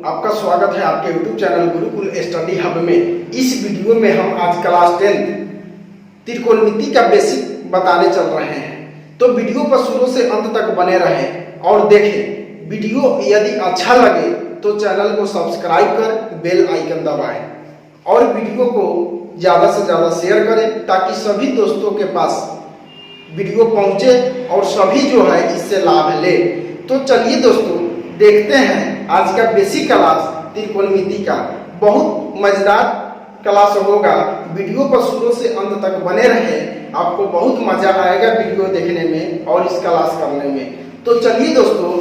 आपका स्वागत है आपके YouTube channel Gurukul study hub में। इस वीडियो में हम आज क्लास 10 त्रिकोणमिति का बेसिक बताने चल रहे हैं, तो वीडियो पर शुरू से अंत तक बने रहें और देखें। वीडियो यदि अच्छा लगे तो चैनल को सब्सक्राइब कर बेल आइकन दबाएं और वीडियो को ज़्यादा से ज़्यादा शेयर करें ताकि सभी दोस्तों के पास वीडियो पहुंचे और सभी जो है इससे लाभ ले। तो चलिए दोस्तों देखते हैं आज का बेसिक क्लास त्रिकोणमिति का। बहुत मजेदार क्लास होगा, वीडियो पर शुरू से अंत तक बने रहे, आपको बहुत मजा आएगा वीडियो देखने में और इस क्लास करने में। तो चलिए दोस्तों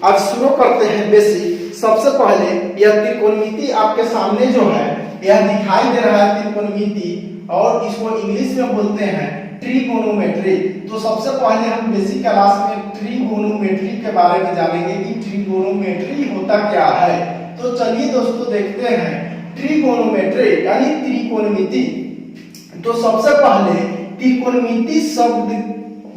आज शुरू करते हैं बेसिक। सबसे पहले यह त्रिकोणमिति आपके सामने जो है यह दिखाई दे रहा है त्रिकोणमिति, और इसको इंग्लिश में बोलते हैं ट्रिगोनोमेट्री। तो सबसे पहले हम बेसिक क्लास में ट्रिगोनोमेट्री के बारे में जानेंगे कि ट्रिगोनोमेट्री होता क्या है। तो चलिए दोस्तों देखते हैं ट्रिगोनोमेट्री यानी त्रिकोणमिति। तो सबसे पहले त्रिकोणमिति शब्द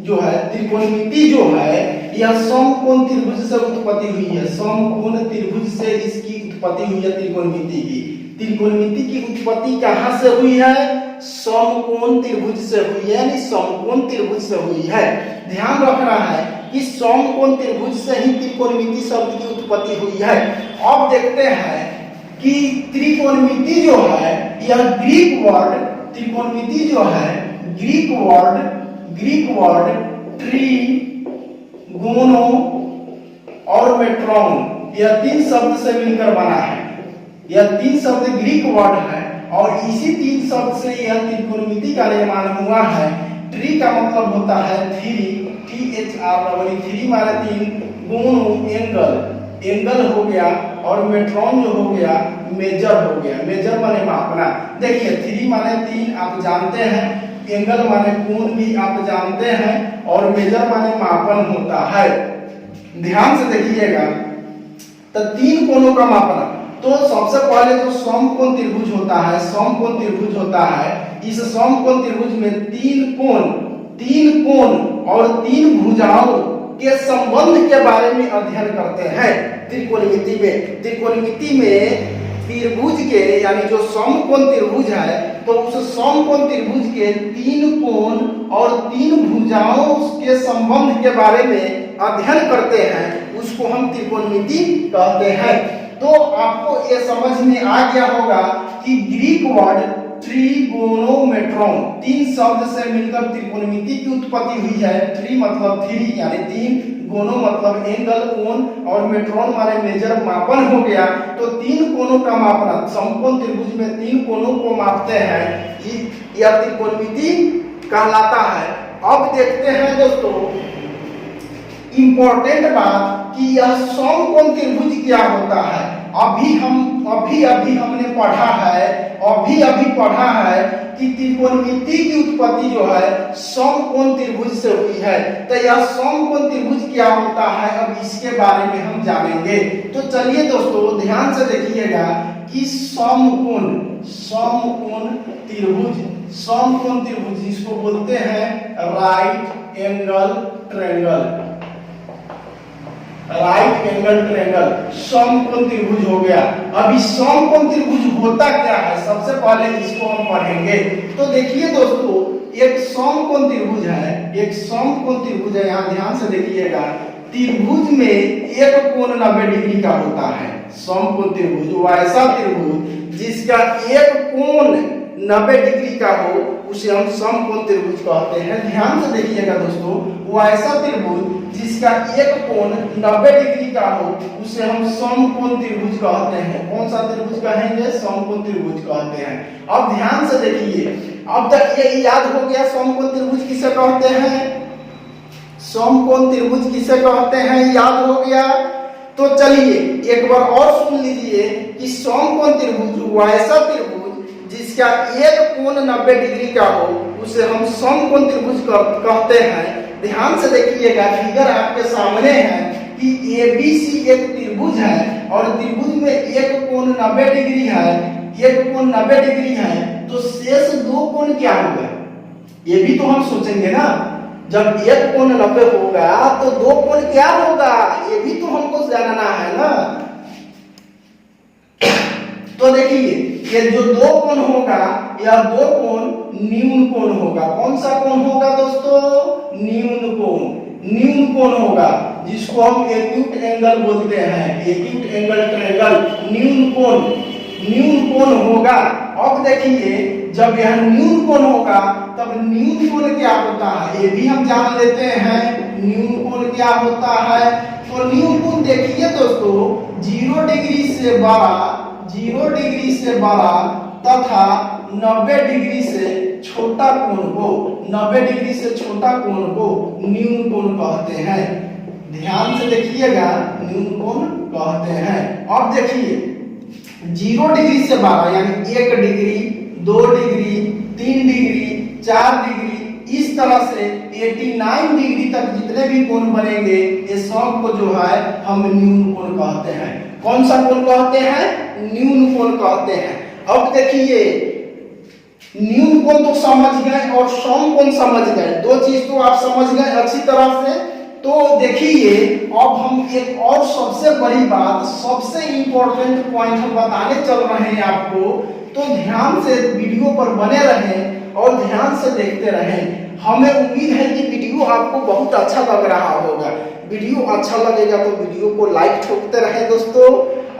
जो है, त्रिकोणमिति जो है यह समकोण त्रिभुज से उत्पत्ति हुई है। समकोण त्रिभुज से इसकी उत्पत्ति हुई है त्रिकोणमिति की। त्रिकोणमिति की उत्पत्ति कहाँ से हुई है? समकोण त्रिभुज से हुई है, यानी समकोण त्रिभुज से हुई है। ध्यान रखना है कि समकोण त्रिभुज से ही त्रिकोणमिति शब्द की उत्पत्ति हुई है। अब देखते हैं कि त्रिकोणमिति जो है यह ग्रीक वर्ड, त्रिकोणमिति जो है ग्रीक वर्ड ट्री, गोनो और मेट्रॉन, यह तीन शब्द से मिलकर बना है। यह तीन शब्द ग्रीक वर्ड है और इसी तीन शब्द से यह त्रिकोणमिति का निर्माण हुआ है। ट्री का मतलब होता है थ्री, THR, माने तीन, गोनो एंगल हो गया, और मेट्रॉन जो हो गया मेजर हो गया। मेजर माने मापना। देखिए थ्री माने तीन आप जानते हैं, एंगल माने कोण भी आप जानते हैं, और मेजर माने मापन होता है। ध्यान से देखिएगा तो तीन कोणों का मापना। तो सबसे पहले जो समकोण त्रिभुज होता है, समकोण त्रिभुज होता है, इस समकोण त्रिभुज में तीन कोण और तीन भुजाओं के संबंध के बारे में अध्ययन करते हैं त्रिकोणमिति में। त्रिकोणमिति में त्रिभुज के यानी जो समकोण त्रिभुज है, तो उस समकोण त्रिभुज के तीन कोण और तीन भुजाओं के संबंध के बारे में अध्ययन करते हैं, उसको हम त्रिकोणमिति कहते हैं। तो आपको ये समझ में आ गया होगा कि ग्रीक वर्ड ट्रिगोनोमेट्रॉन तीन शब्द से मिलकर त्रिकोणमिति की उत्पत्ति हुई है। ट्री मतलब थ्री यानी तीन, गोनो मतलब एंगल कोण, और मेट्रॉन माने मेजर मापन हो गया। तो तीन कोणों का मापना, समकोण त्रिभुज में तीन कोणों को मापते हैं, यह त्रिकोणमिति कहलाता है। अब देखते हैं दोस्तों इंपॉर्टेंट बात कि यह समकोण त्रिभुज क्या होता है। अभी हमने पढ़ा है कि त्रिकोणमिति की उत्पत्ति जो है समकोण त्रिभुज से हुई है। तो यह समकोण त्रिभुज क्या होता है, अब इसके बारे में हम जानेंगे। तो चलिए दोस्तों ध्यान से देखिएगा कि समकोण त्रिभुज जिसको बोलते हैं राइट एंगल ट्रायंगल, समकोण त्रिभुज हो गया। अभी समकोण त्रिभुज होता क्या है, सबसे पहले इसको हम पढ़ेंगे। तो देखिए दोस्तों एक समकोण त्रिभुज है, यहाँ ध्यान से देखिएगा। त्रिभुज में एक कोण 90 डिग्री का होता है। समकोण त्रिभुज वो ऐसा त्रिभुज जिसका एक कोण 90 डिग्री का हो, उसे हम समकोण त्रिभुज कहते हैं। ध्यान से देखिएगा दोस्तों, वो ऐसा त्रिभुज जिसका एक कोण 90 डिग्री का हो, उसे हम समकोण त्रिभुज कहते हैं। कौन सा त्रिभुज कहेंगे? समकोण त्रिभुज कहते हैं। अब ध्यान से देखिए, अब तक ये याद हो गया समकोण त्रिभुज किसे कहते हैं, समकोण त्रिभुज किसे कहते हैं, याद हो गया। तो चलिए एक बार और सुन लीजिए कि समकोण त्रिभुज वो ऐसा त्रिभुज जिसका एक कोण 90 डिग्री का हो, उसे हम समकोण त्रिभुज कहते हैं। ध्यान से देखिएगा, फिगर आपके सामने है कि ABC एक त्रिभुज है और त्रिभुज में एक कोण 90 डिग्री है, तो शेष दो कोण क्या होगा, ये भी तो हम सोचेंगे ना। जब एक कोण 90 होगा तो दो कोण क्या होगा, ये भी तो हमको जानना है ना। तो देखिए ये जो दो कोण होगा, यह दो कोण न्यून कोण होगा। कौन सा कोण होगा दोस्तों? न्यून कोण। न्यून कोण होगा जिसको हम एक्यूट एंगल बोलते हैं। एक्यूट एंगल ट्रायंगल न्यून कोण, न्यून कोण होगा। अब देखिए जब यह न्यून कोण होगा तब न्यून कोण क्या होता है ये भी हम जान लेते हैं। न्यून कोण क्या होता है? तो न्यून कोण देखिए दोस्तों 0 डिग्री से बड़ा, 0 डिग्री से बड़ा तथा 90 डिग्री से छोटा कोण को, 90 डिग्री से छोटा कोण को न्यून कोण कहते हैं। ध्यान से देखिएगा, न्यून कोण कहते हैं। अब देखिए 0 डिग्री से 12 यानी 1 डिग्री, 2 डिग्री, 3 डिग्री, 4 डिग्री, इस तरह से 89 डिग्री तक जितने भी कोण बनेंगे ये सब को जो है हम न्यून कोण कहते हैं। कौन सा कोण कहते हैं? न्यून कोण कहते हैं। अब देखिए न्यून कोण तो समझ गए और सम कोण समझ गए, दो चीज तो आप समझ गए अच्छी तरह से। तो देखिए अब हम एक और सबसे बड़ी बात, सबसे इंपॉर्टेंट पॉइंट हम बताने चल रहे हैं आपको, तो ध्यान से वीडियो पर बने रहें और ध्यान से देखते रहें। हमें उम्मीद है कि वीडियो आपको बहुत अच्छा लग रहा होगा। वीडियो अच्छा लगेगा तो वीडियो को लाइक ठोकते रहें दोस्तों,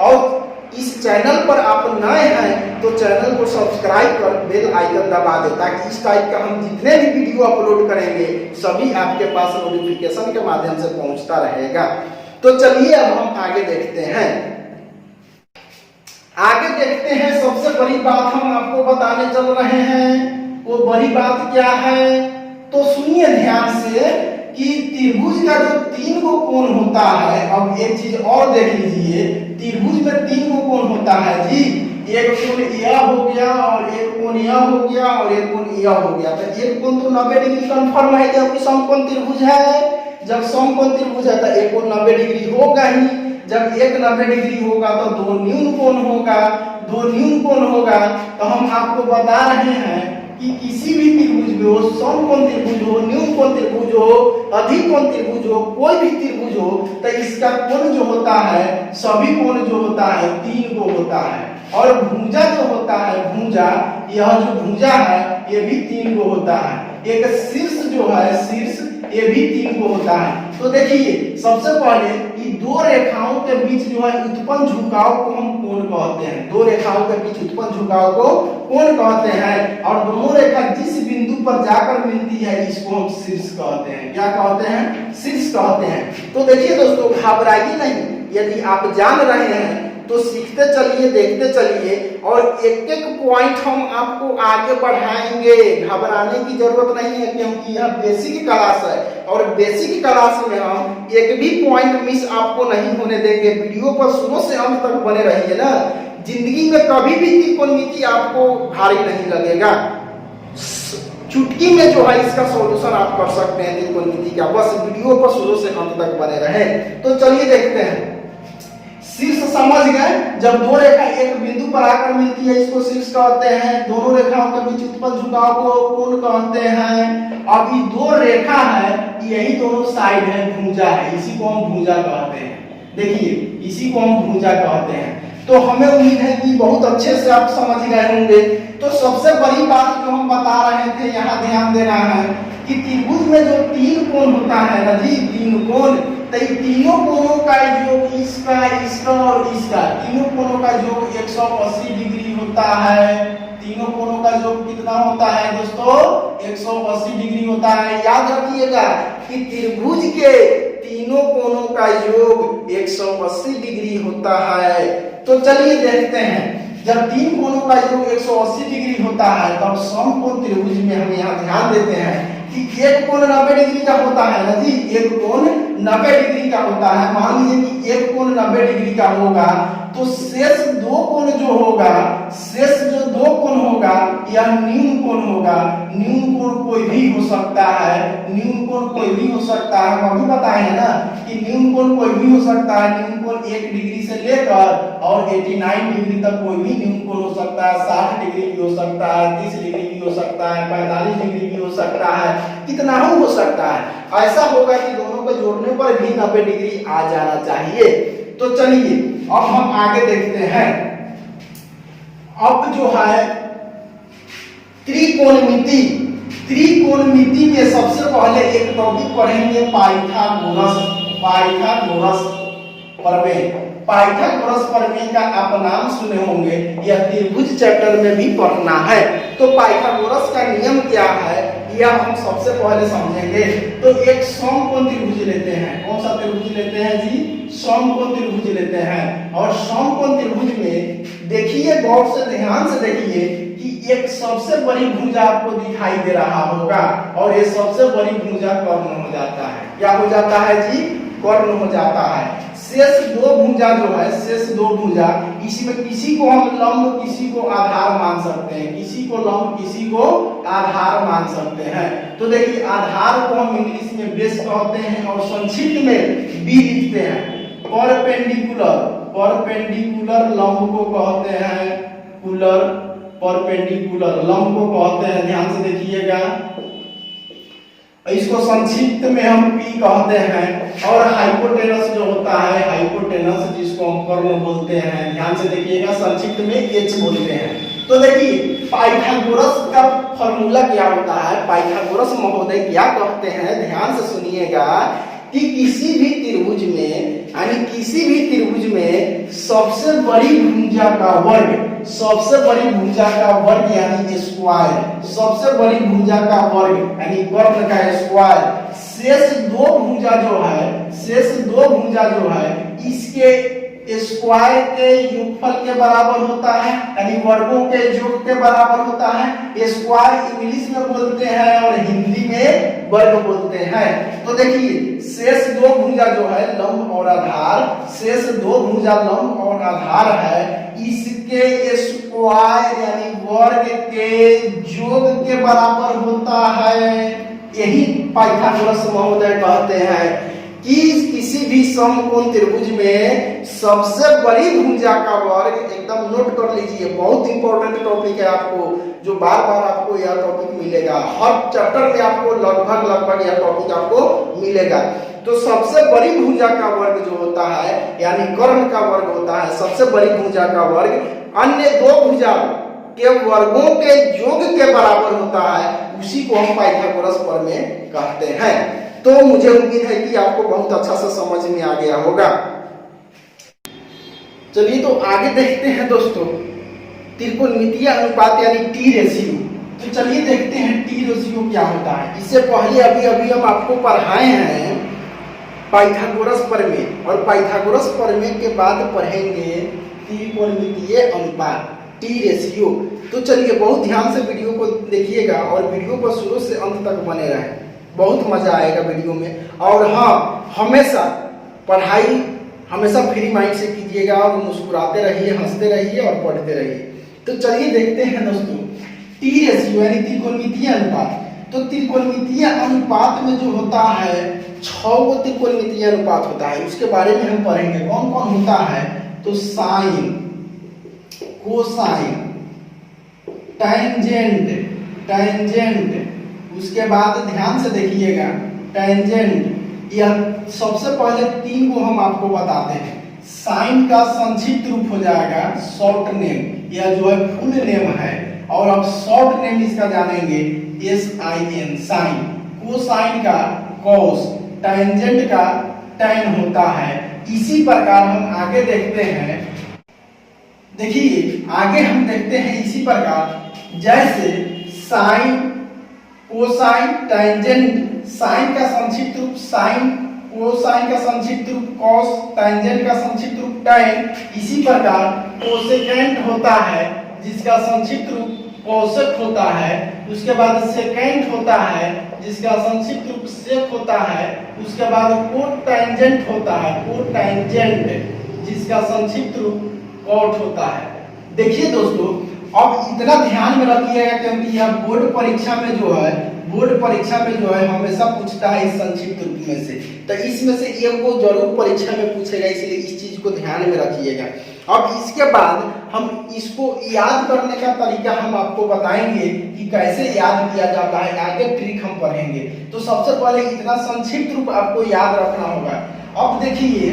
और इस चैनल पर आप नए हैं तो चैनल को सब्सक्राइब कर बेल आइकन दबा दें ताकि इस टाइप का हम जितने भी वीडियो अपलोड करेंगे सभी आपके पास नोटिफिकेशन के माध्यम से पहुंचता रहेगा। तो चलिए अब हम आगे देखते हैं। आगे देखते हैं, सबसे बड़ी बात हम आपको बताने चल रहे हैं। वो बड़ी बात क्या है? तो सुनिए ध्यान से कि त्रिभुज का जो 3 गो कोण होता है, अब एक चीज और देख लीजिए, त्रिभुज में 3 गो कोण होता है जी। एक कोण यह हो गया और एक कोण यह हो गया और एक कोण यह हो गया। तो एक कोण तो 90 डिग्री कंफर्म है क्योंकि समकोण त्रिभुज है। जब समकोण त्रिभुज है तो एक कोण 90 डिग्री होगा ही। जब एक 90 डिग्री होगा तो दो न्यून कोण होगा, दो न्यून कोण होगा। तो हम आपको बता रहे हैं कि किसी भी त्रिभुज में हो, समकोण त्रिभुज हो, न्यून कोण त्रिभुज हो, अधिक कोण त्रिभुज हो, कोई भी त्रिभुज हो, तो इसका कोण जो होता है, सभी कोण जो होता है 3 गो होता है। और भुजा जो होता है, भुजा, यह जो भुजा है ये भी 3 गो होता है। एक शीर्ष जो है, शीर्ष, ये भी 3 गो होता है। तो देखिए सबसे पहले कि दो रेखाओं के बीच जो है उत्पन्न झुकाव को हम कोण कहते हैं। दो रेखाओं के बीच उत्पन्न झुकाव को कोण कहते हैं। और दोनों रेखा जिस बिंदु पर जाकर मिलती है इसको हम शीर्ष कहते हैं। क्या कहते हैं? शीर्ष कहते हैं। तो देखिए दोस्तों घबराइए नहीं, यदि आप जान रहे हैं तो सीखते चलिए, देखते चलिए और एक एक पॉइंट हम आपको आगे बढ़ाएंगे। घबराने की जरूरत नहीं है क्योंकि यह बेसिक क्लास है और बेसिक क्लास में हम एक भी पॉइंट मिस आपको नहीं होने देंगे। वीडियो पर शुरू से अंत तक बने रहिए ना, जिंदगी में कभी भी त्रिकोणमिति आपको भारी नहीं लगेगा। चुटकी में जो है इसका सॉल्यूशन आप कर सकते हैं त्रिकोणमिति का, बस वीडियो पर शुरू से अंत तक बने रहे। तो चलिए देखते हैं। शीर्ष समझ गए, जब दो रेखा एक बिंदु पर आकर मिलती है इसको शीर्ष कहते हैं। दोनों रेखाओं के बीच उत्पन्न झुकाव को कोण कहते हैं। अब ये दो रेखा है, यही दोनों साइड है, भुजा है, इसी को हम भुजा कहते हैं। देखिए इसी को हम भुजा कहते हैं। तो हमें उम्मीद है कि बहुत अच्छे से आप समझ गए होंगे। तो सबसे बड़ी बात जो हम बता रहे थे, यहाँ ध्यान देना है कि त्रिभुज में जो 3 कोण होता है ना जी, 3 कोण, तो तीनों कोणों का योग, इसका, इसका और इसका, तीनों कोणों का योग 180 डिग्री होता है। तीनों कोणों का योग कितना होता है दोस्तों? 180 डिग्री होता है। याद रखिएगा कि त्रिभुज के तीनों कोणों का योग 180 डिग्री होता है। तो चलिए देखते हैं, जब 3 कोणों का योग 180 डिग्री होता है तब समकोण त्रिभुज में हम यहाँ ध्यान देते हैं कि एक कोण 90 डिग्री का होता है ना जी, एक कोण 90 डिग्री का होता है। मान लीजिए कि एक कोण 90 डिग्री का होगा तो शेष 2 कोण जो होगा, शेष जो 2 कोण होगा यह न्यून कोण होगा। न्यून कोण कोई भी हो सकता है, न्यून कोण कोई भी हो सकता है। हम अभी बताए हैं ना कि न्यून कोण कोई भी हो सकता है। न्यून कोण 1 डिग्री से लेकर और 89 डिग्री तक कोई भी न्यून कोण हो सकता है। 60 डिग्री भी हो सकता है, 30 डिग्री भी हो सकता है, 45 डिग्री भी हो सकता है, कितना हो सकता है। ऐसा होगा कि दोनों को जोड़ने पर भी 90 डिग्री आ जाना चाहिए। तो चलिए अब हम आगे देखते हैं। अब जो है त्रिकोणमिति, त्रिकोणमिति में सबसे पहले एक टॉपिक पढ़ेंगे पाइथागोरस। पाइथागोरस प्रमेय, पाइथागोरस प्रमेय का आप नाम सुने होंगे, यह त्रिभुज चैप्टर में भी पढ़ना है। तो पाइथागोरस का नियम क्या है यह हम सबसे पहले समझेंगे। तो एक समकोण त्रिभुज लेते हैं, कौन सा त्रिभुज लेते हैं जी? समकोण त्रिभुज लेते हैं। और समकोण त्रिभुज में देखिए, गौर से ध्यान से देखिए कि एक सबसे बड़ी भुजा आपको दिखाई दे रहा होगा और ये सबसे बड़ी भुजा कर्ण हो जाता है। क्या हो जाता है जी? कर्ण हो जाता है। शेष दो भुजा जो है, शेष दो भुजा, इसमें किसी को हम लंब किसी को आधार मान सकते हैं, किसी को लंब किसी को आधार मान सकते हैं। तो देखिए आधार को हम इंग्लिश में बेस कहते हैं और संक्षिप्त में बी लिखते हैं। परपेंडिकुलर, परपेंडिकुलर लंब को कहते हैं कुलर, परपेंडिकुलर लंब को कहते हैं, ध्यान से देखिएगा, इसको संक्षिप्त में हम पी कहते हैं। और हाइपोटेनस जो होता है, हाइपोटेनस जिसको हम कर्ण बोलते हैं, ध्यान से देखिएगा, संक्षिप्त में एच बोलते हैं। तो देखिए पाइथागोरस का फॉर्मूला क्या होता है, पाइथागोरस महोदय क्या कहते हैं, ध्यान से सुनिएगा कि किसी भी त्रिभुज में, यानी किसी भी त्रिभुज में सबसे बड़ी भुजा का वर्ग, सबसे बड़ी भुजा का वर्ग यानी स्क्वायर, सबसे बड़ी भुजा का वर्ग यानी कर्ण का स्क्वायर, शेष दो भुजा जो है, शेष दो भुजा जो है इसके स्क्वायर के योगफल के बराबर होता है, यानी वर्गों के योग के बराबर होता है। स्क्वायर इंग्लिश में बोलते हैं और हिंदी में वर्ग बोलते हैं। तो देखिए शेष दो भुजा जो है लंब और आधार, शेष दो भुजा लंब और आधार है, इसके स्क्वायर यानी वर्ग के योग के बराबर होता है। यही पाइथागोरस महोदय कहते हैं कि किसी भी समकोण त्रिभुज में सबसे बड़ी भुजा का वर्ग, एकदम नोट कर लीजिए, बहुत इंपॉर्टेंट टॉपिक है आपको, जो बार बार आपको यह टॉपिक मिलेगा, हर चैप्टर में आपको लगभग लगभग यह टॉपिक आपको मिलेगा। तो सबसे बड़ी भुजा का वर्ग जो होता है यानी कर्ण का वर्ग होता है, सबसे बड़ी भुजा का वर्ग अन्य दो भुजा के वर्गों के योग के बराबर होता है, उसी को हम पाइथागोरस प्रमेय कहते हैं। तो मुझे उम्मीद है कि आपको बहुत अच्छा से समझ में आ गया होगा। चलिए तो आगे देखते हैं दोस्तों, त्रिकोणमितीय अनुपात यानी टी रेशियो। तो चलिए देखते हैं टी रेशियो क्या होता है। इससे पहले अभी हम आपको पढ़ाए हैं पाइथागोरस प्रमेय, और पाइथागोरस प्रमेय के बाद पढ़ेंगे त्रिकोणमितीय अनुपात टी रेशियो। तो चलिए बहुत ध्यान से वीडियो को देखिएगा और वीडियो को शुरू से अंत तक बने रहें, बहुत मजा आएगा वीडियो में। और हाँ, हमेशा पढ़ाई हमेशा फ्री माइंड से कीजिएगा और मुस्कुराते रहिए, हंसते रहिए और पढ़ते रहिए। तो चलिए देखते हैं दोस्तों टी रेशियो यानी त्रिकोणमितीय अनुपात। तो त्रिकोणमितीय अनुपात में जो होता है 6 त्रिकोणमितीय अनुपात होता है, उसके बारे में हम पढ़ेंगे कौन कौन होता है। तो साइन, कोसाइन, टैंजेंट, टैंजेंट, उसके बाद ध्यान से देखिएगा टैंजेंट, यह सबसे पहले 3 को हम आपको बताते हैं। साइन का संक्षिप्त रूप हो जाएगा शॉर्ट नेम, यह जो है फुल नेम है, और अब शॉर्ट नेम इसका जानेंगे SIN, साइन। कोसाइन का कॉस, टैंजेंट का टैन होता है। इसी प्रकार हम आगे देखते हैं, देखिए आगे हम देखते हैं इसी प्रकार, जैसे साइन, कोसाइन, टैंजेंट, साइन का संक्षिप्त रूप साइन, कोसाइन का संक्षिप्त रूप कॉस, टैंजेंट का संक्षिप्त रूप टैन। इसी प्रकार कोसेकेंट होता है जिसका संक्षिप्त रूप कोसेक होता है, उसके बाद सेकेंट होता है जिसका संक्षिप्त रूप सेक होता है, उसके बाद कोटैंजेंट होता है, कोटैंजेंट, जिसका संक्षिप्त रूप कॉट होता है। देखिए दोस्तों अब इतना ध्यान में रखिएगा क्योंकि यह बोर्ड परीक्षा में जो है, बोर्ड परीक्षा में जो है हमेशा पूछता है इस संक्षिप्त रूप में से, तो इसमें से एक को जरूर परीक्षा में पूछेगा, इसलिए इस चीज को ध्यान में रखिएगा। अब इसके बाद हम इसको याद करने का तरीका हम आपको बताएंगे कि कैसे याद किया जाता है, आगे ट्रिक हम पढ़ेंगे। तो सबसे पहले इतना संक्षिप्त रूप आपको याद रखना होगा। अब देखिए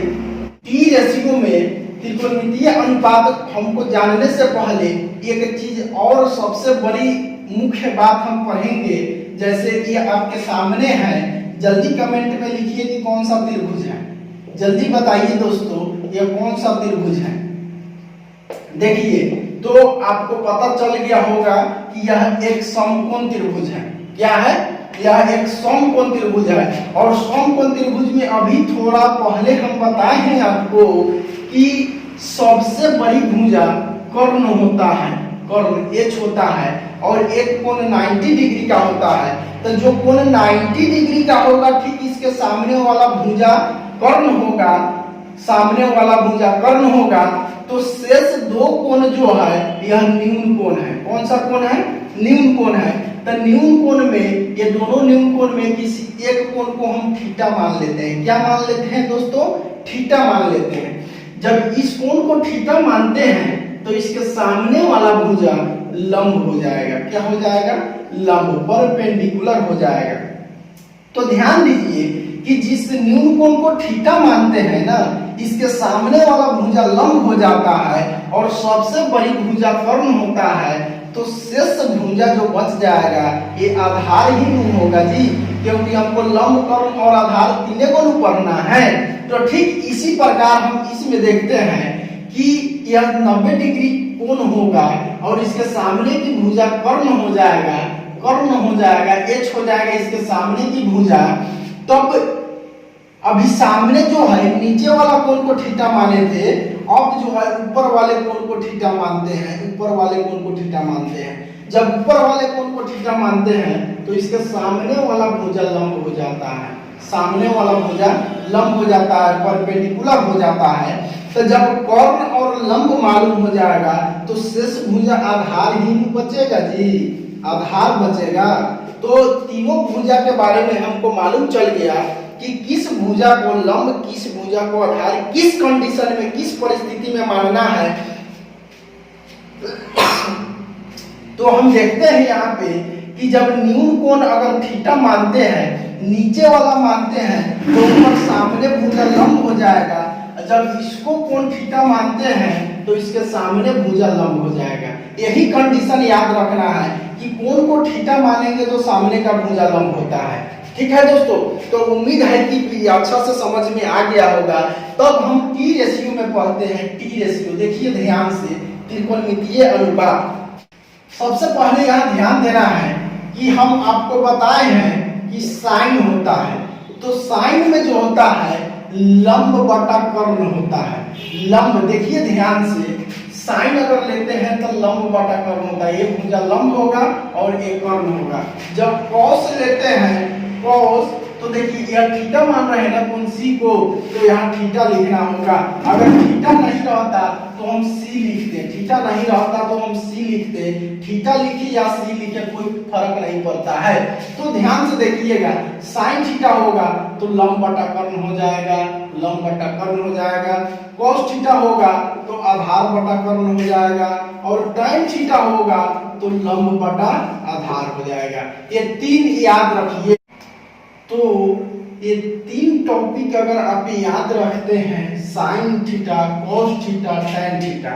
टी रेशियो में त्रिकोणमितीय अनुपात हमको जानने से पहले एक चीज और सबसे बड़ी मुख्य बात हम पढ़ेंगे। जैसे कि आपके सामने है, जल्दी कमेंट में लिखिए कि कौन सा त्रिभुज है। जल्दी बताइए दोस्तों, ये कौन सा त्रिभुज है। देखिए तो आपको पता चल गया होगा कि यह एक समकोण त्रिभुज है। क्या है? यह एक समकोण त्रिभुज है। और समकोण त्रिभुज में अभी थोड़ा पहले हम बताए हैं आपको कि सबसे बड़ी भुजा कर्ण होता है, कर्ण एच होता है, और एक कोण 90 डिग्री का होता है। तो जो कोण 90 डिग्री का होगा, ठीक इसके सामने वाला भुजा कर्ण होगा, सामने वाला भुजा कर्ण होगा। तो शेष दो कोण जो है यह न्यून कोण है। कौन सा कोण है? न्यून कोण है। तो न्यून कोण में, ये दोनों न्यून कोण में किसी एक कोण को हम थीटा मान लेते हैं। क्या मान लेते हैं दोस्तों? थीटा मान लेते हैं। जब इस कोण को थीटा मानते हैं तो इसके सामने वाला भुजा लंब हो जाएगा। क्या हो जाएगा? लंब, परपेंडिकुलर हो जाएगा। तो ध्यान दीजिए कि जिस न्यून कोण को थीटा मानते हैं ना, इसके सामने वाला भुजा लंब हो जाता है और सबसे बड़ी भुजा कर्ण होता है। तो शेष भुजा जो बच जाएगा ये आधार ही न्यून होगा जी, क्योंकि हमको लंब, कर्ण और आधार तीनों को पढ़ना है। तो ठीक इसी प्रकार हम इसमें देखते हैं कि यह 90 डिग्री कोण होगा और इसके सामने की भुजा कर्ण हो जाएगा, कर्ण हो जाएगा, एच हो जाएगा इसके सामने की भुजा। तब अभी सामने जो है नीचे वाला कोण को थीटा माने थे, अब जो है ऊपर वाले कोण को थीटा मानते हैं, ऊपर वाले कोण को थीटा मानते हैं। जब ऊपर वाले कोण को थीटा मानते हैं तो इसके सामने वाला भुजा लंब हो जाता है, सामने वाला भुजा लंब हो जाता है, परपेंडिकुलर हो जाता है। तो जब कर्ण और लंब मालूम हो जाएगा तो शेष भुजा आधार ही बचेगा जी, आधार बचेगा। तो तीनों भुजा के बारे में हमको मालूम चल गया कि किस भुजा को लंब, किस भुजा को आधार, किस कंडीशन में, किस परिस्थिति में मानना है। तो हम देखते हैं यहाँ पे कि जब न्यून कोण अगर थीटा मानते हैं, नीचे वाला मानते हैं, तो ऊपर सामने भुजा लंब हो जाएगा। जब इसको कोण थीटा मानते हैं तो इसके सामने भुजा लंब हो जाएगा। यही कंडीशन याद रखना है कि कोण को थीटा मानेंगे तो सामने का भुजा लंब होता है। ठीक है दोस्तों, तो उम्मीद है कि अच्छा से समझ में आ गया होगा। तब हम टी रेशियो में पढ़ते हैं। टी रेशियो देखिए ध्यान से, त्रिकोणमितीय अनुपात। सबसे पहले यहाँ ध्यान देना है कि हम आपको बताए हैं कि साइन होता है, तो साइन में जो होता है लंब बटा कर्ण होता है। लंब देखिए ध्यान से, साइन अगर लेते हैं तो लंब बटा कर्ण होता है। एक भुजा लंब होगा और एक कर्ण होगा। जब कॉस लेते हैं, कॉस, तो देखिए यह थीटा मान रहे हैं ना कोण सी को, तो यहाँ थीटा लिखना होगा। अगर थीटा नहीं रहता तो हम सी लिखते, थीटा नहीं रहता तो हम सी लिखते। थीटा लिखे या सी लिखे कोई फर्क नहीं पड़ता है। तो ध्यान से देखिएगा, साइन थीटा होगा तो लंब बटा कर्ण हो जाएगा, लंब बटा कर्ण हो जाएगा। कॉस थीटा होगा तो आधार बटा कर्ण हो जाएगा, और टाइन थीटा होगा तो लंब बटा आधार हो जाएगा। ये तीन याद रखिए। तो ये तीन टॉपिक अगर आप याद रखते हैं, sine theta, cos theta, tan theta,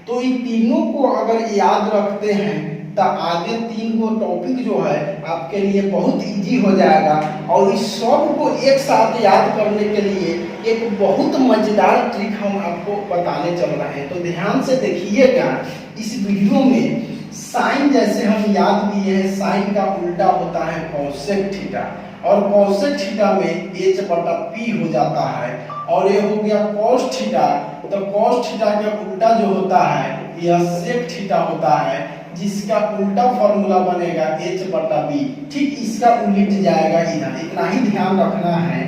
तो इन तीनों को अगर याद रखते हैं तो आगे तीन को टॉपिक जो है आपके लिए बहुत इजी हो जाएगा। और इस सब को एक साथ याद करने के लिए एक बहुत मजेदार ट्रिक हम आपको बताने चल रहे हैं। तो ध्यान से देखिएगा इस वीडियो में। साइन जैसे हम याद किए हैं, साइन का उल्टा होता है कॉसेक थीटा, और कॉसेक थीटा में एच बटा पी हो जाता है। और ये हो गया कॉस थीटा, तो कॉस थीटा का उल्टा जो होता है यह सेक थीटा होता है, जिसका उल्टा फॉर्मूला बनेगा एच बटा बी। ठीक इसका उलट जाएगा इधर, इतना ही ध्यान रखना है।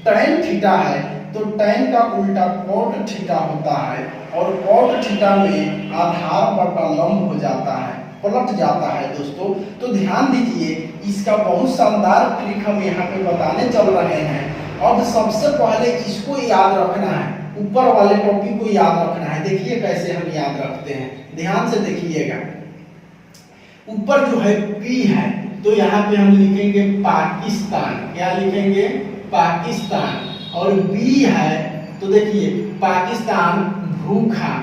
टैन थीटा है तो टैन का उल्टा कॉट थीटा होता है, और कॉट थीटा में आधार बटा लंब हो जाता है, पलट जाता है दोस्तों। तो ध्यान दीजिए, इसका बहुत शानदार ट्रिक हम यहाँ पे बताने चल रहे हैं। अब सबसे पहले इसको याद रखना है, ऊपर वाले टॉपिक को याद रखना है। देखिए कैसे हम याद रखते हैं, ध्यान से देखिएगा। ऊपर जो है P है तो यहाँ पे हम लिखेंगे पाकिस्तान, क्या लिखेंगे? पाकिस्तान। और B है तो देखिए पाकिस्तान भूखा,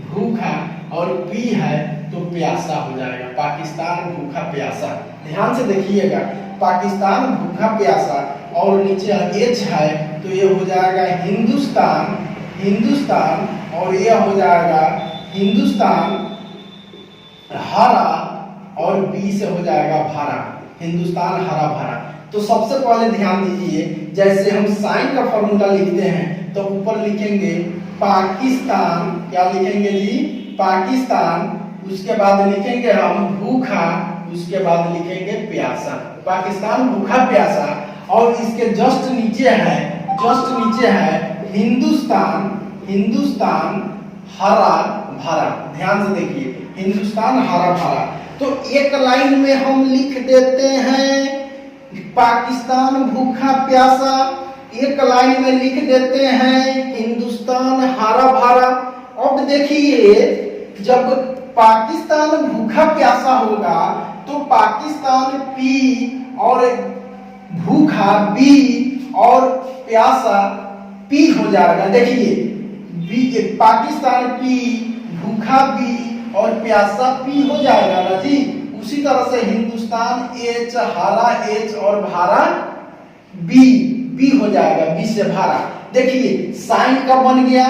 भूखा और पी है तो प्यासा हो जाएगा, पाकिस्तान भूखा प्यासा। ध्यान से देखिएगा, पाकिस्तान भूखा प्यासा और नीचे एच है तो ये हो जाएगा हिंदुस्तान, हिंदुस्तान और ये हो जाएगा हिंदुस्तान हरा और बी से हो जाएगा भरा, हिंदुस्तान हरा भरा। तो सबसे पहले ध्यान दीजिए, जैसे हम साइन का फॉर्मूला लिखते हैं तो ऊपर लिखेंगे पाकिस्तान, क्या लिखेंगे जी, पाकिस्तान, उसके बाद लिखेंगे हम भूखा, उसके बाद लिखेंगे प्यासा, पाकिस्तान भूखा प्यासा। और इसके जस्ट नीचे है, जस्ट नीचे है हिंदुस्तान, हिंदुस्तान हरा भरा। ध्यान से देखिए, हिंदुस्तान हरा भरा। तो एक लाइन में हम लिख देते हैं पाकिस्तान भूखा प्यासा, एक लाइन में लिख देते हैं हिंदुस्तान हरा भरा। अब देखिए, जब पाकिस्तान भूखा प्यासा होगा तो पाकिस्तान पी और भूखा बी और प्यासा पी हो जाएगा। देखिए बी, पाकिस्तान पी, भूखा बी और प्यासा पी हो जाएगा ना जी। उसी तरह से हिंदुस्तान एच, हरा एच और भारा बी, बी हो जाएगा, बी से भारा। देखिए साइन का बन गया,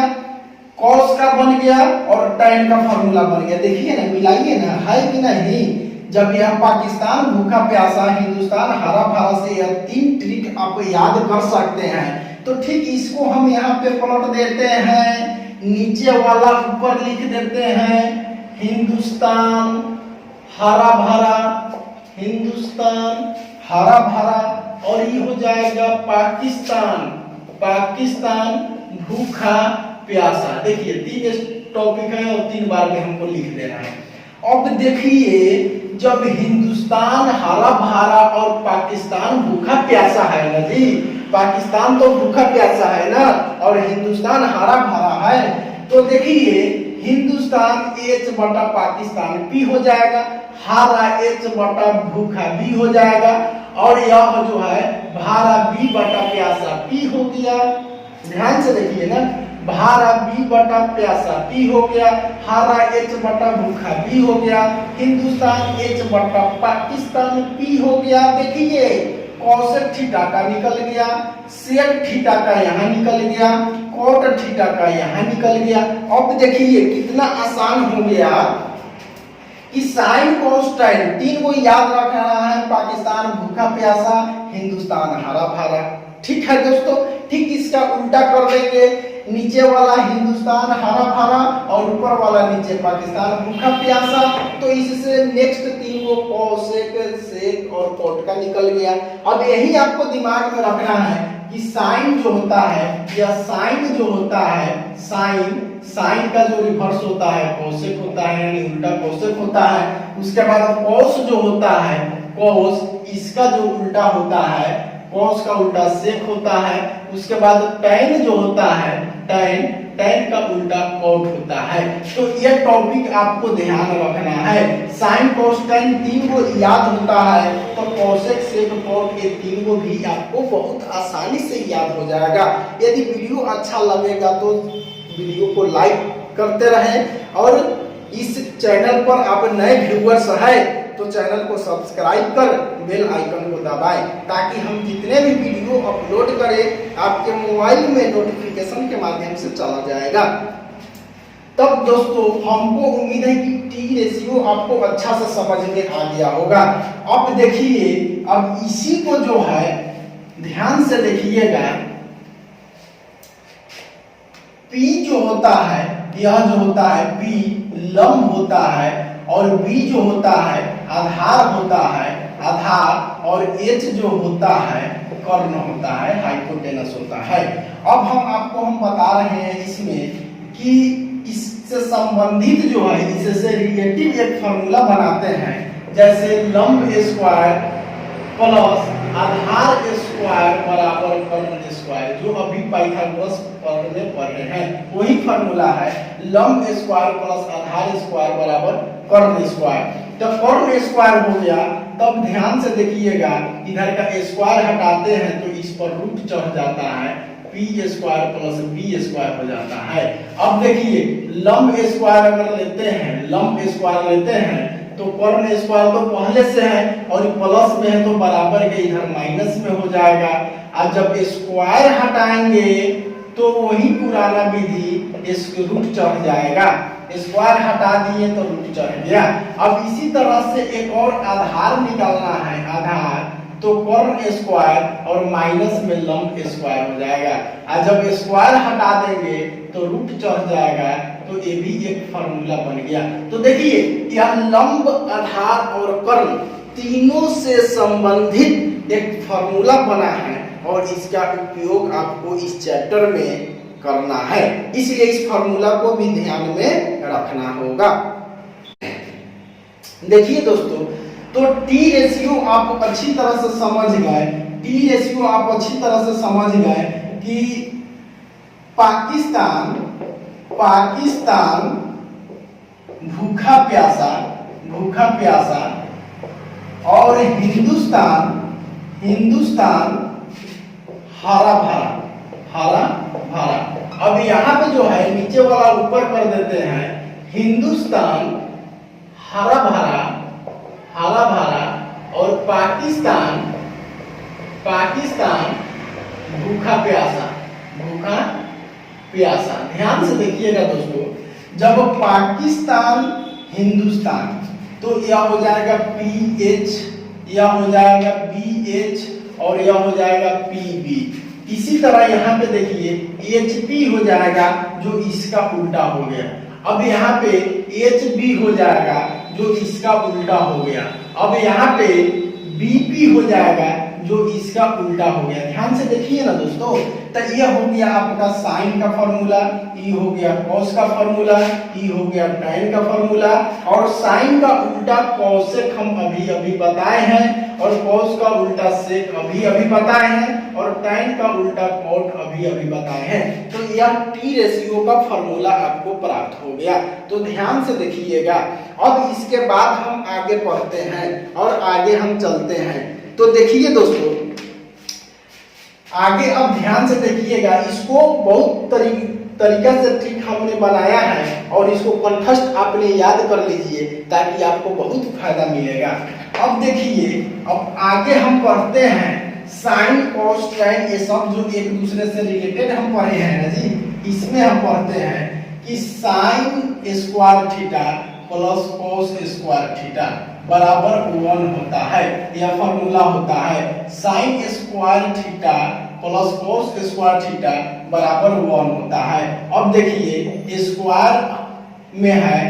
कॉस का बन गया और टैन का फॉर्मूला बन गया। देखिए ना, मिलाइए ना, है कि नहीं। जब यह पाकिस्तान भूखा प्यासा, हिंदुस्तान हरा भरा से यह 3 ट्रिक आप याद कर सकते हैं। तो ठीक इसको हम यहाँ पे प्लॉट देते हैं, नीचे वाला ऊपर लिख देते हैं हिंदुस्तान हरा भरा, हिंदुस्तान हरा भरा। और ये हो जाएगा पाकिस्तान, पाकिस्तान भूखा प्यासा। देखिए 3 टॉपिक है और 3 बार में हमको लिख देना है। अब देखिए, जब हिंदुस्तान हरा भरा और पाकिस्तान भूखा प्यासा है ना जी, पाकिस्तान तो भूखा प्यासा है ना और हिंदुस्तान हरा भरा है, तो देखिए हिंदुस्तान एच बटा पाकिस्तान पी हो जाएगा, हरा एच बटा भूखा बी हो जाएगा और यह जो है भारा बी बटा प्यासा पी हो गया। ध्यान से देखिए ना, भारा बी बटा प्यासा पी हो गया, हरा एच बटा भूखा बी हो गया, हिंदुस्तान एच बटा पाकिस्तान पी हो गया। देखिए कॉसेक थीटा का निकल गया, सेक थीटा का यहाँ निकल गया, कोट थीटा का यहाँ निकल गया। अब देखिए कितना आसान हो गया कि साइन कॉस टैन 3 को याद रखना है, पाकिस्तान भूखा प्यासा, हिंदुस्तान हरा भरा। ठीक है दोस्तों, ठीक इसका उल्टा कर देंगे, नीचे वाला हिंदुस्तान हरा भरा और ऊपर वाला नीचे पाकिस्तान भूखा प्यासा। तो इससे नेक्स्ट 3 को कॉसेक, सेक और कोट का निकल गया। अब यही आपको दिमाग में रखना है कि साइन जो होता है या साइन जो होता है, साइन, साइन का जो रिवर्स होता है कॉसेक होता है, यानी उल्टा कॉसेक होता है। उसके बाद कॉस जो होता है, कॉस, इसका जो उल्टा होता है, कॉस का उल्टा सेक होता है। उसके बाद टैन जो होता है, टैन, टैन का उल्टा कोट होता है। तो ये टॉपिक आपको ध्यान रखना है। साइन कॉस टैन 3 को याद होता है तो कॉसेक सेक कोट ये 3 को भी आपको बहुत आसानी से याद हो जाएगा। यदि वीडियो अच्छा लगेगा तो वीडियो को लाइक करते रहें और इस चैनल पर आप नए व्यूअर्स हैं तो चैनल को सब्सक्राइब कर बेल आइकन को दबाएं ताकि हम जितने भी वीडियो अपलोड करें आपके मोबाइल में नोटिफिकेशन के माध्यम से चला जाएगा। तब दोस्तों हमको उम्मीद है कि टी रेशियो आपको अच्छा से समझ में आ गया होगा। अब देखिए, अब इसी को जो है ध्यान से देखिएगा, पी जो होता है, यह जो होता है पी लंब होता है और बी जो होता है आधार होता है, आधार, और एच जो होता है कर्ण होता है, हाइपोटेनस होता है। अब हम बता रहे हैं इसमें कि इससे संबंधित जो है, इससे रिलेटिव एक फॉर्मूला बनाते हैं, जैसे लंब स्क्वायर प्लस आधार स्क्वायर बराबर कर्ण स्क्वायर, जो अभी पाइथागोरस में पढ़ रहे हैं वही फॉर्मूला है, लंब स्क्वायर प्लस आधार स्क्वायर बराबर कर्ण स्क्वायर। जब कर्ण स्क्वायर हो गया तब ध्यान से देखिएगा, इधर का स्क्वायर हटाते हैं तो इस पर रूट चढ़ जाता है, P square plus B square हो जाता है। अब देखिए लंब स्क्वायर अगर लेते हैं, लंब स्क्वायर लेते हैं तो कर्ण स्क्वायर तो पहले से है और प्लस में है तो बराबर के इधर माइनस में हो जाएगा। अब जब स्क्वायर हटाएंगे तो वही पुराना विधि इसको रूट चढ़ जाएगा, स्क्वायर हटा दिए तो रूट चढ़ गया। अब इसी तरह से एक और आधार निकालना है, आधार तो कर्ण स्क्वायर और माइनस में लंब स्क्वायर हो जाएगा। और जब स्क्वायर हटा देंगे तो रूट चढ़ जाएगा, तो ये भी एक फार्मूला बन गया। तो देखिए यह लंब, आधार और कर्ण तीनों से संबंधित एक फार्मूला बना है और इसका उपयोग आपको इस चैप्टर में करना है, इसलिए इस फार्मूला को भी ध्यान में रखना होगा। देखिए दोस्तों, तो टी रेशियो आप अच्छी तरह से समझ गए, टी रेशियो आप अच्छी तरह से समझ गए कि पाकिस्तान भूखा प्यासा और हिंदुस्तान हरा भरा। अब यहाँ पे जो है नीचे वाला ऊपर कर देते हैं, हिंदुस्तान हरा भरा और पाकिस्तान भूखा प्यासा। ध्यान से देखिएगा दोस्तों, जब पाकिस्तान हिंदुस्तान तो यह हो जाएगा PH, यह हो जाएगा BH और यह हो जाएगा PB। इसी तरह यहाँ पे देखिए HP हो जाएगा जो इसका उल्टा हो गया। अब यहाँ पे HB हो जाएगा जो इसका उल्टा हो गया। अब यहाँ पे BP हो जाएगा जो इसका उल्टा हो गया। ध्यान से देखिए ना दोस्तों, तो ये हो गया आपका साइन का फॉर्मूला, ये हो गया कॉस का फॉर्मूला, ये हो गया tan का फॉर्मूला। और साइन का उल्टा कॉसेक हम अभी बताए हैं और कॉस का उल्टा सेक अभी बताए हैं और tan का उल्टा कॉट अभी बताए हैं। तो यह टी रेशियो का फॉर्मूला आपको प्राप्त हो गया। तो ध्यान से देखिएगा। अब इसके बाद हम आगे पढ़ते हैं और आगे हम चलते हैं। तो देखिए दोस्तों, आगे अब ध्यान से देखिएगा, इसको बहुत तरीका से ट्रिक हमने बनाया है और इसको कंठस्थ आपने याद कर लीजिए ताकि आपको बहुत फायदा मिलेगा। अब देखिए, अब आगे हम पढ़ते हैं साइन कॉस tan, ये सब जो एक दूसरे से रिलेटेड हम पढ़े हैं ना जी, इसमें हम पढ़ते हैं कि sine square theta plus cos square theta बराबर 1 होता है। यह फॉर्मूला होता है sine square theta plus cos square theta बराबर 1 होता है। अब देखिए स्क्वायर में है,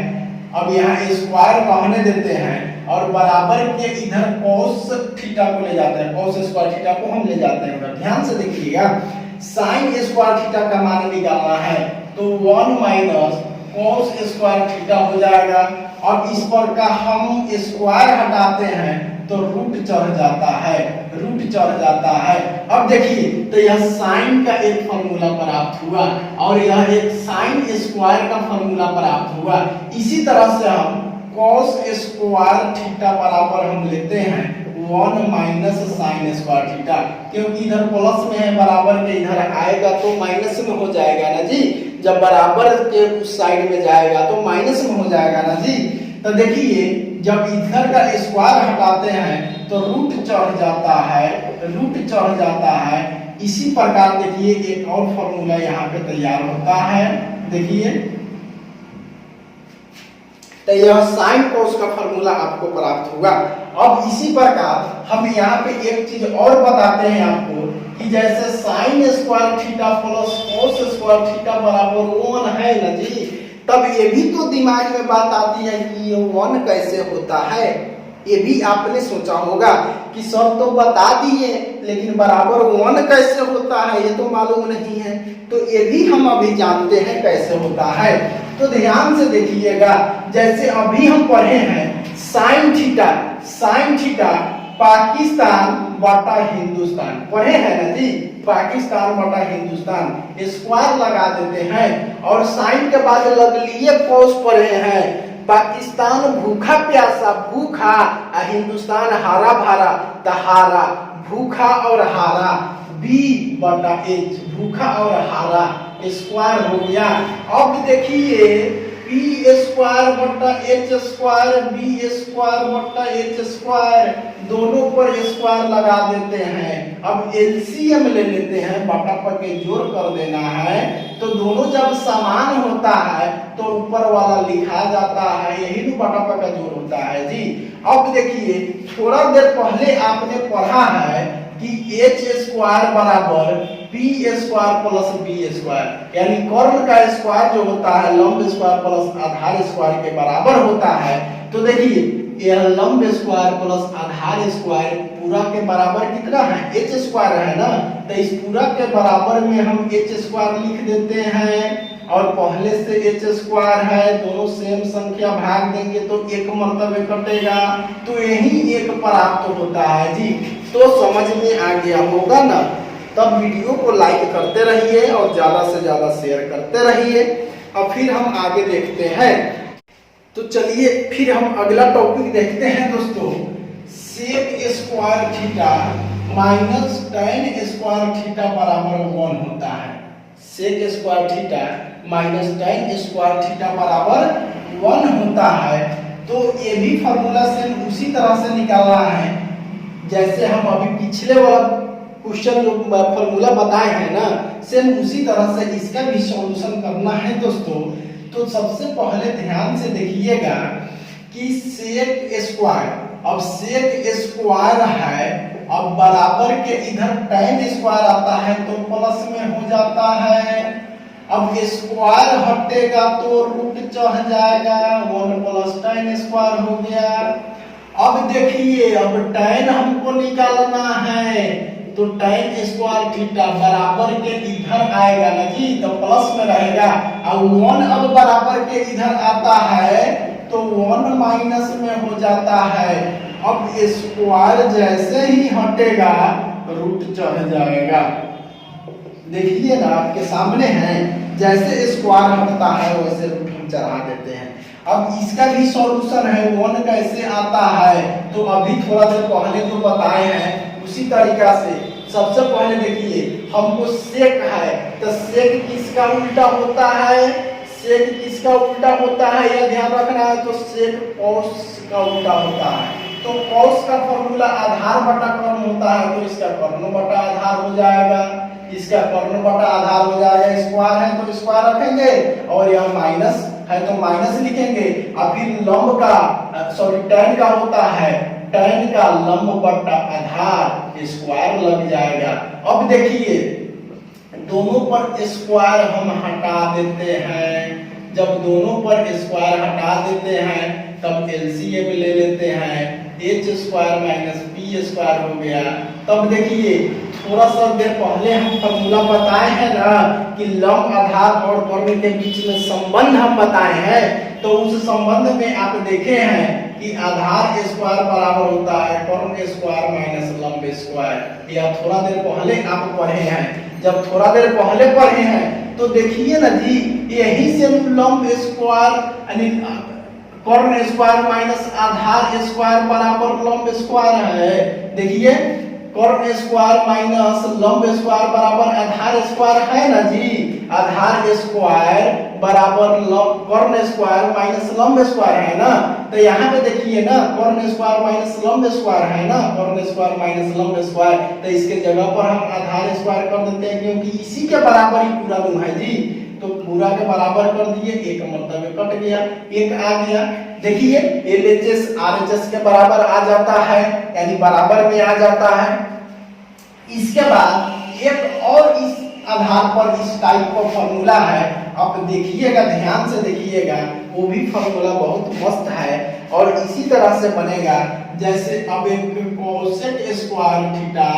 अब यहाँ स्क्वायर रहने देते हैं और बराबर के इधर कॉस थीटा को ले जाते हैं, कॉस स्क्वायर थीटा को हम ले जाते हैं। ध्यान से देखिएगा, साइन स्क्वायर थीटा का मान निकालना है तो 1 माइनस कॉस स्क्वायर थीटा हो जाएगा। अब इस पर का हम स्क्वायर हटाते हैं तो रूट चढ़ जाता है। अब देखिए, तो यह साइन का एक फॉर्मूला प्राप्त हुआ और यह एक साइन स्क्वायर का फॉर्मूला प्राप्त हुआ। इसी तरह से हम कॉस स्क्वायर थीटा बराबर हम लेते हैं 1 माइनस साइन स्क्वायर थीटा, क्योंकि इधर प्लस में है, बराबर के इधर आएगा तो माइनस में हो जाएगा ना जी। जब बराबर के उस साइड में जाएगा तो माइनस में हो जाएगा ना जी। तो देखिए, जब इधर का स्क्वायर हटाते हैं तो रूट चढ़ जाता है। इसी प्रकार देखिए एक और फॉर्मूला यहाँ पे तैयार होता है। देखिए, तो यह साइन कॉस का फॉर्मूला आपको प्राप्त हुआ। अब इसी प्रकार हम यहाँ पे एक चीज और बताते हैं आपको कि जैसे sine square theta plus cos square theta बराबर 1 है ना जी, तब ये भी तो दिमाग में बात आती है कि ये 1 कैसे होता है। ये भी आपने सोचा होगा कि सब तो बता दिए लेकिन बराबर 1 कैसे होता है ये तो मालूम नहीं है। तो ये भी हम अभी जानते हैं कैसे होता है। तो ध्यान से देखिएगा, जैसे अभी हम पढ़े हैं साइन थीटा पाकिस्तान बटा हिंदुस्तान पढ़े हैं ना जी, पाकिस्तान बटा हिंदुस्तान स्क्वायर लगा देते हैं और साइन के बाद लग लिए कॉस पढ़े हैं। पाकिस्तान भूखा प्यासा, भूखा, हिंदुस्तान हरा भरा, हारा, भूखा और हारा बी बटा एच, भूखा और हारा स्क्वायर हो गया। अब देखिए पी स्क्वायर बटा एच स्क्वायर, बी स्क्वायर बटा एच स्क्वायर, दोनों पर स्क्वायर लगा देते हैं। अब एलसीएम ले लेते हैं, बटा पर के जोड़ कर देना है। तो दोनों जब समान होता है तो ऊपर वाला लिखा जाता है, यही तो बटा पर का जोड़ होता है जी। अब देखिए थोड़ा देर पहले आपने पढ़ा है कि एच स्क्वायर बराबर P square plus B square, यानी कर्ण का स्क्वायर जो होता है लंब स्क्वायर प्लस आधार स्क्वायर के बराबर होता है। तो देखिए यह लंब स्क्वायर प्लस आधार स्क्वायर पूरा के बराबर कितना है, एच स्क्वायर है ना। तो इस पूरा के बराबर में हम एच स्क्वायर लिख देते हैं, और पहले से एच स्क्वायर है, दोनों सेम संख्या भाग देंगे तो एक मर्तबे कटेगा, तो यही एक प्राप्त होता है जी। तो समझ में आ गया होगा ना। तब वीडियो को लाइक करते रहिए और ज्यादा से ज्यादा शेयर करते रहिए। अब फिर हम आगे देखते हैं। तो चलिए फिर हम अगला टॉपिक देखते हैं दोस्तों। Sec square theta minus tan square theta बराबर 1 होता है। Sec square theta minus tan square theta बराबर 1 होता है। तो ये भी फॉर्मूला से उसी तरह से निकालना है जैसे हम अभी पिछले वाला क्वेश्चन जो फॉर्मूला बताए हैं ना, सेम उसी तरह से इसका भी सॉल्यूशन करना है दोस्तों। तो सबसे पहले ध्यान से देखिएगा कि सेक स्क्वायर, अब सेक स्क्वायर है, अब बराबर के इधर tan स्क्वायर आता है तो प्लस में हो जाता है। अब स्क्वायर हटेगा तो रूट चढ़ जाएगा, 1 प्लस tan स्क्वायर हो गया। अब देखिए अब tan हमको निकालना है, तो tan स्क्वायर थीटा बराबर के इधर आएगा ना जी, तो प्लस में रहेगा। और 1 अब बराबर के इधर आता है तो 1 माइनस में हो जाता है। अब स्क्वायर जैसे ही हटेगा रूट चढ़ जाएगा। देखिए ना आपके सामने है, जैसे स्क्वायर हटता है वैसे रूट हम चढ़ा देते हैं। अब इसका भी सॉल्यूशन है, 1 कैसे आता है, तो अभी थोड़ा देर पहले तो बताए हैं उसी तरीका से। सबसे पहले देखिए हमको सेक है, तो सेक किसका उल्टा होता है, सेक किसका उल्टा होता है यह ध्यान रखना है। तो सेक कॉस का उल्टा होता है। तो कॉस का फॉर्मूला आधार बटा कर्ण होता है, तो इसका कर्ण बटा आधार हो जाएगा, इसका कर्ण बटा आधार हो जाएगा। स्क्वायर है तो स्क्वायर रखेंगे, और यह माइनस है तो माइनस लिखेंगे। और फिर लंब का tan का होता है, tan का लंब बटा आधार स्क्वायर लग जाएगा। अब देखिए दोनों पर स्क्वायर हम हटा देते हैं। जब दोनों पर स्क्वायर हटा देते हैं तब एलसीएम ले लेते हैं, H square minus P square हो गया। तब देखिए थोड़ा सा देर पहले हम फॉर्मूला बताए हैं ना कि लंब आधार और कर्ण के बीच में संबंध हम बताए हैं। तो उस संबंध में आप देखे हैं कि आधार स्क्वायर बराबर होता है कर्ण स्क्वायर माइनस लंब स्क्वायर। या थोड़ा देर पहले आप पढ़े हैं। जब थोड़ा देर पहले पढ़े हैं तो देखिए ना जी, यही से लंब स्क्वायर यानी कर्ण स्क्वायर माइनस आधार स्क्वायर बराबर लंब स्क्वायर है। देखिए कर्ण स्क्वायर माइनस लंब स्क्वायर बराबर आधार स्क्वायर है ना जी। आधार स्क्वायर बराबर कर्ण स्क्वायर माइनस लंब स्क्वायर है ना। तो यहाँ पे देखिए ना कर्ण स्क्वायर माइनस लंब स्क्वायर है ना, कर्ण स्क्वायर माइनस लंब स्क्वायर। तो इसके जगह पर हम आधार स्क्वायर कर देते हैं क्योंकि इसी के बराबर ही पूरा रूम है जी। तो पूरा के बराबर कर दिए, एक मतलब कट गया, एक आ गया। देखिए एलएचएस आरएचएस के बराबर आ जाता है, यानी बराबर में आ जाता है। इसके बाद एक और इस आधार पर इस टाइप का फॉर्मूला है, आप देखिएगा ध्यान से देखिएगा, वो भी फॉर्मूला बहुत मस्त है और इसी तरह से बनेगा। जैसे अब एक कोसेक स्क्वायर थीटा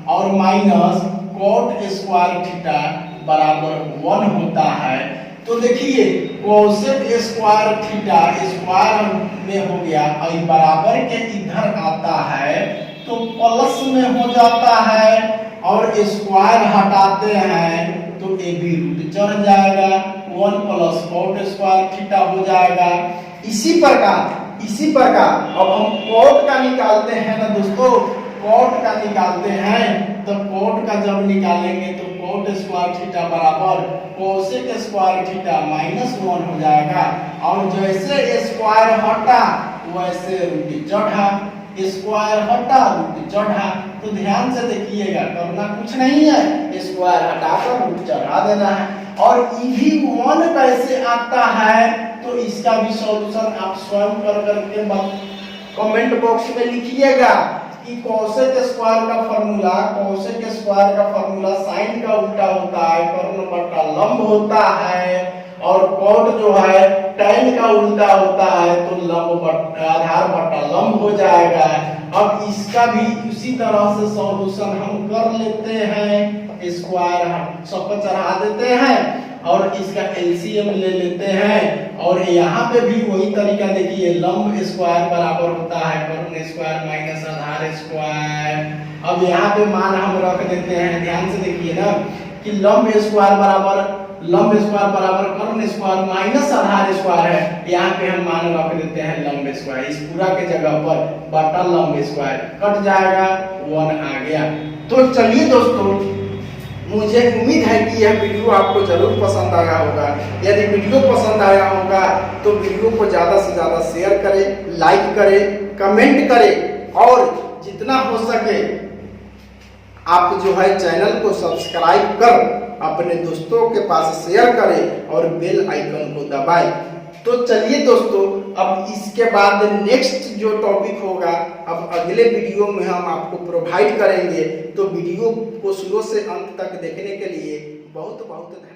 और माइनस कोट स्क्वायर थीटा बराबर 1 होता है। तो देखिए कोसेक स्क्वायर थीटा स्क्वायर में हो गया और बराबर के इधर आता है तो प्लस में हो जाता है, और स्क्वायर हटाते हैं तो ए भी रूट चढ़ जाएगा, 1 प्लस कोट स्क्वायर थीटा हो जाएगा। इसी प्रकार अब हम कोट का निकालते हैं ना दोस्तों। कॉट का निकालते हैं तो कॉट का जब निकालेंगे तो कॉट स्क्वायर थीटा बराबर कोसेक स्क्वायर थीटा -1 हो जाएगा। और जैसे स्क्वायर हटा वैसे रूट चढ़ा, स्क्वायर हटा रूट चढ़ा। तो ध्यान से देखिएगा, करना कुछ नहीं है, स्क्वायर हटाकर रूट चढ़ा देना है। और EV1 कैसे आता है तो इसका भी सॉल्यूशन आप स्वयं कर करके कमेंट बॉक्स में लिखिएगा कि कोसेक स्क्वायर का फार्मूला साइन का उल्टा होता है, कर्ण बट्टा लंब होता है। और कॉट जो है tan का उल्टा होता है तो लंब बट्टा आधार बट्टा लंब हो जाएगा। अब इसका भी उसी तरह से सॉल्यूशन हम कर लेते हैं, स्क्वायर सब पर चढ़ा देते हैं और इसका एलसीएम ले लेते हैं। और यहाँ पे भी वही तरीका देखिए, लंब स्क्वायर बराबर होता है कर्ण स्क्वायर माइनस आधार स्क्वायर। अब यहाँ पे मान हम रख देते हैं, ध्यान से देखिए ना कि लंब स्क्वायर बराबर कर्ण स्क्वायर माइनस आधार स्क्वायर है। यहाँ पे हम मान रख देते हैं लंब स्क्वायर, इस पूरा के जगह पर बटा लंब स्क्वायर कट जाएगा, 1 आ गया। तो चलिए दोस्तों, मुझे उम्मीद है कि यह वीडियो आपको जरूर पसंद आया होगा। यदि वीडियो पसंद आया होगा तो वीडियो को ज्यादा से ज्यादा शेयर करें, लाइक करें, कमेंट करें और जितना हो सके आप जो है चैनल को सब्सक्राइब कर अपने दोस्तों के पास शेयर करें और बेल आइकन को दबाएं। तो चलिए दोस्तों, अब इसके बाद नेक्स्ट जो टॉपिक होगा अब अगले वीडियो में हम आपको प्रोवाइड करेंगे। तो वीडियो को शुरू से अंत तक देखने के लिए बहुत बहुत धन्यवाद।